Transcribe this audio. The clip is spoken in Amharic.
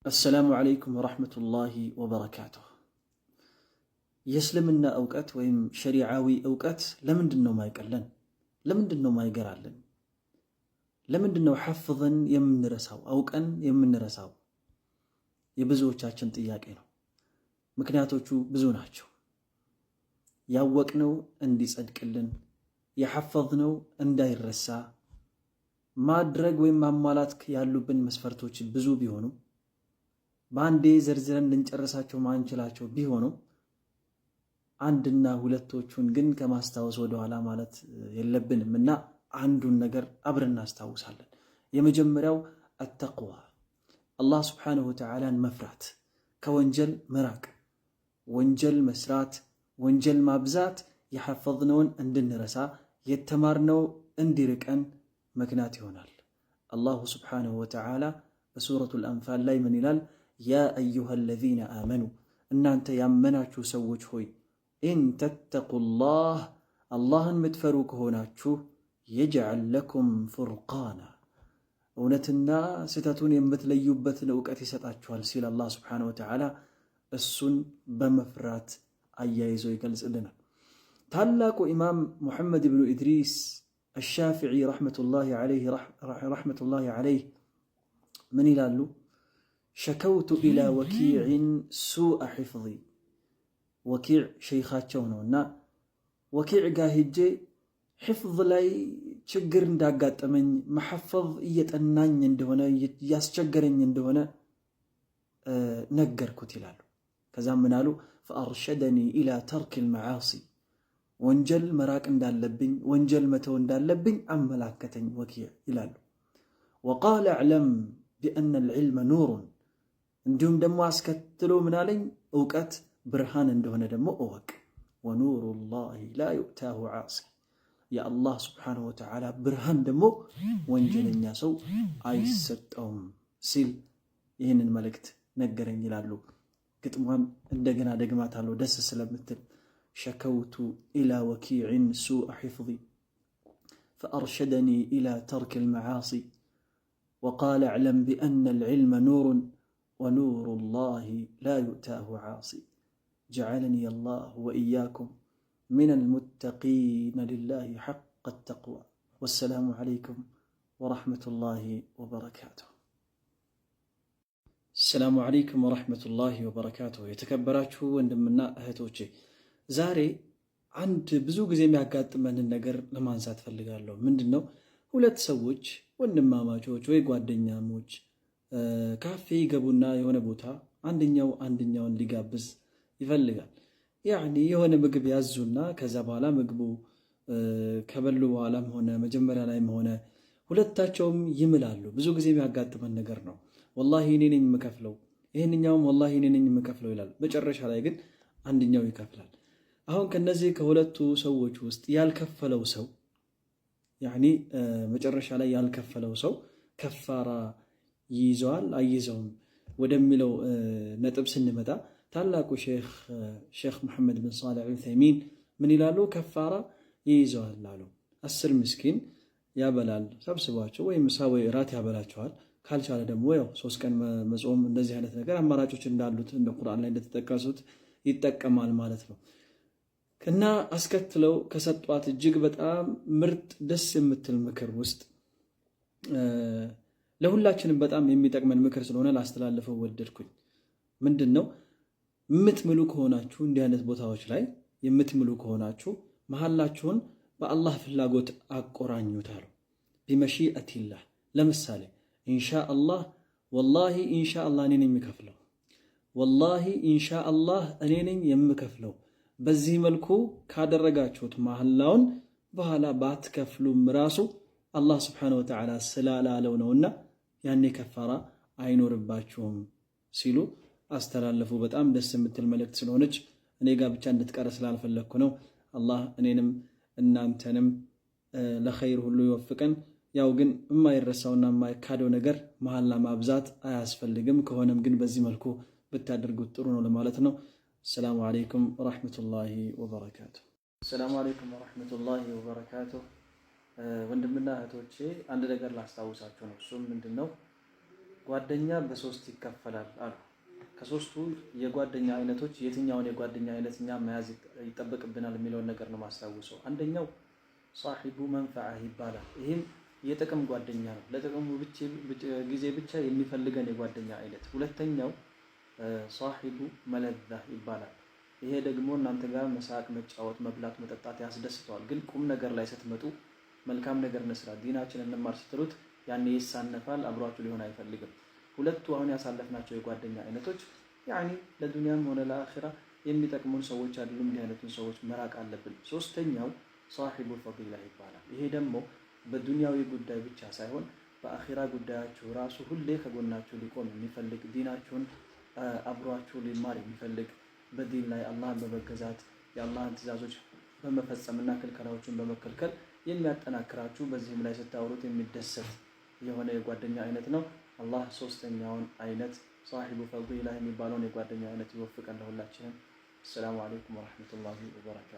السلام عليكم ورحمة الله وبركاته. يسلمنا أوقات ويم شريعاوي أوقات لمن دنو ما يقلن لمن دنو ما يقرالن لمن دنو حفظا يمن رساو أوقان يمن رساو يبزو تشاچن ጥያቄ ነው። ምክንያቶቹ ብዙ ናቸው። ያወቅነው እንዲጸድቅልን የሐፈዝነው እንዳይረሳ ማድረግ ወይም ማሟላት ያሉብን መስፈርቶች ብዙ ቢሆኑ ባንዴ ዘርዝረን ልንጨርሳቸው ማንችላቸው ቢሆኑ አንድና ሁለቶቹን ግን ከማስታወስ ወደ ኋላ ማለት የለብንምና አንዱን ነገር አብረን እናስታውሳለን። የመጀመሪያው التقوى አላህ Subhanahu Wa Ta'ala መፍራት ከወንጀል መራቅ ወንጀል መስራት ወንጀል ማብዛት የሐፈዝነውን እንድንረሳ የተማርነው እንዲርቀን ምክንያት ይሆናል። አላህ Subhanahu Wa Ta'ala በሱረቱል አንፋል ላይ ምን ይላል? يا أيها الذين آمنوا እናንተ ያመናችሁ ሰዎች ሆይ إن تتقوا الله اللهን ምትፈሩ ከሆናችሁ يجعل لكم فرقانا እውነትና ስህተቱን የምትለዩበትን ዕውቀት ይሰጣችኋል ሲል አላህ Subhanahu Wa Ta'ala እሱን በመፍራት አያይዞ ይገልጽልናል። ታላቁ ኢማም ሙሐመድ ኢብኑ ኢድሪስ አልሻፊዒ ረሕመቱላሂ ዐለይህ ምን ይላሉ? شكوت إلى وكيع سوء حفظي وكيع شيخاتቸው ነውና ወኪዕ ጋር ሄጄ حفظ ላይ ችግር እንዳጋጠመኝ መሐፈዝ እየጠናኝ እንደሆነ ያስቸገረኝ እንደሆነ ነገርኩት ይላሉ። ከዛም ምን አሉ? فأرشدني إلى ترك المعاصي ወንጀል መራቅ እንዳለብኝ ወንጀል መተው እንዳለብኝ አመላከተኝ ወኪዕ ይላሉ። وقال اعلم بأن العلم نور እንዲሁም ደግሞ አስከትሎ ምን አለኝ? ዕውቀት ብርሃን እንደሆነ ደግሞ እወቅ። ወኑሩ ላሂ ላ ዩእታሁ ዓሲ የአላህ Subhanahu Wa Ta'ala ብርሃን ደግሞ ወንጀለኛ ሰው አይሰጠውም ሲል ይህንን መልእክት ነገረኝ ይላሉ። ግጥሟን እንደገና ደግማታለሁ ደስ ስለምትል شكوت إلى وكيع سوء حفظي فأرشدني إلى ترك المعاصي وقال اعلم بأن العلم نور ونور الله لا يؤتاه عاصي جعلني الله وإياكم من المتقين لله حق التقوى والسلام عليكم ورحمة الله وبركاته. السلام عليكم ورحمة الله وبركاته. يتكبراتشو وندمنا أهتوشي زاري عند ብዙ ጊዜ የሚያጋጥመንን ነገር ለማንሳት ፈልጋለሁ። ምንድነው? ሁለት ሰዎች ወንድማማቾች ወይ ጓደኛሞች ካፌ ይገቡና የሆነ ቦታ አንደኛውን ሊጋብዝ ይፈልጋል። ያኒ የሆነ ምግብ ያዙና ከዛ በኋላ ምግቡ ከበሉ በኋላም ሆነ መጀመሪያ ላይም ሆነ ሁለታቸውም ይምላሉ። ብዙ ጊዜ የሚያጋጥመን ነገር ነው። ወላሂ እኔ ነኝ የምከፍለው፣ ይሄንኛውም ወላሂ እኔ ነኝ የምከፍለው ይላል። መጨረሻ ላይ ግን አንደኛው ይከፍላል። አሁን ከነዚህ ከሁለቱ ሰዎች ውስጥ ያልከፈለው ሰው ያኒ መጨረሻ ላይ ያልከፈለው ሰው ከፋራ ይይዘዋል አይይዘውም ወደሚለው ነጥብ ስንመጣ ታላቁ ሼክ መሐመድ ብን ሷሊህ አልዑሰይሚን ምን ይላሉ? ከፋራ ይይዘዋል አሉ። 10 ምስኪን ያበላል ሰብስቧቸው ወይም ምሳ ወይ ራት ያበላቸዋል። ካልቻለ ደግሞ ያው 3 ቀን መጾም እንደዚህ አይነት ነገር አማራጮች እንዳሉት እንደ ቁርአን ላይ እንደተጠቀሱት ይጠቀማል ማለት ነው። እና አስከትለው ከሰጧት እጅግ በጣም ምርጥ ደስ የምትል ምክር ውስጥ ለሁላችንም በጣም የሚጠቅመን ምክር ስለሆነ ላስተላልፈው ወደድኩኝ። ምንድነው? የምትምሉ ከሆናችሁ እንዲህ አይነት ቦታዎች ላይ የምትምሉ ከሆናችሁ መሐላችሁን በአላህ ፍላጎት አቆራኙታሉ። ቢመሺአቲላህ ለምሳሌ ኢንሻአላህ ወላሂ ኢንሻአላህ እኔ ነኝ የምከፍለው፣ ወላሂ ኢንሻአላህ እኔ ነኝ የምከፍለው። በዚህ መልኩ ካደረጋችሁት መሐላውን በኋላ ባትከፍሉም ራሱ አላህ Subhanahu Wa Ta'ala ስላላለው ነውና ያኔ ከፋራ አይኖርባችሁም ሲሉ አስተላለፉ። በጣም ደስ የምትል መልእክት ስለሆነች እኔ ጋር ብቻ እንድትቀር ስላልፈለኩ ነው። አላህ እኔንም እናንተንም ለኸይር ሁሉ ይወፍቀን። ያው ግን የማይረሳውና የማይካደው ነገር መሐላ ማብዛት አያስፈልግም። ከሆነም ግን በዚህ መልኩ ብታደርጉት ጥሩ ነው ለማለት ነው። السلام عليكم ورحمة الله وبركاته. السلام عليكم ورحمة الله وبركاته. ወንድምና እህቶቼ አንድ ነገር ላስታውሳችሁ ነው። እሱም ምንድነው? ጓደኛ በሶስት ይከፈላል አሉ። ከሶስቱ የጓደኛ አይነቶች የትኛውን የጓደኛ አይነት እኛ መያዝ ይጠበቅብናል የሚለውን ነገር ነው ማስታውሰው። አንደኛው ሷሂቡ መንፈዓ ይባላል። ይህም የጥቅም ጓደኛ ነው፣ ለጥቅሙ ጊዜ ብቻ የሚፈልገን የጓደኛ አይነት። ሁለተኛው ሷሂቡ መለዛ ይባላል። ይሄ ደግሞ እናንተ ጋር መሳቅ፣ መጫወት፣ መብላት፣ መጠጣት ያስደስተዋል፣ ግን ቁም ነገር ላይ ስትመጡ መልካም ነገር እንስራ፣ ዲናችን እንማር ስትሉት ያኔ ይሳነፋል፣ አብሯችሁ ሊሆን አይፈልግም። ሁለቱ አሁን ያሳለፍናቸው የጓደኛ አይነቶች ያኒ ለዱንያም ሆነ ለአኺራ የሚጠቅሙን ሰዎች አይደሉም። እንዲህ አይነቱን ሰዎች መራቅ አለብን። ሶስተኛው ሷሂቡ ፈዲላ ይባላል። ይሄ ደግሞ በዱንያዊ ጉዳይ ብቻ ሳይሆን በአኺራ ጉዳያችሁ ራሱ ሁሌ ከጎናችሁ ሊቆም የሚፈልግ ዲናችሁን አብሯችሁ ሊማር የሚፈልግ በዲን ላይ አላህን በመገዛት የአላህን ትእዛዞች በመፈጸምና ክልከላዎችን በመከልከል የሚያጠናክራችሁ በዚህም ላይ ስታወሩት የሚደሰት የሆነ የጓደኛ አይነት ነው። አላህ ሶስተኛውን አይነት ሷሂቡ ፈዲላ የሚባለውን የጓደኛ አይነት ይወፍቀን ለሁላችንም። አሰላሙ አለይኩም ወረሕመቱላሂ ወበረካቱ።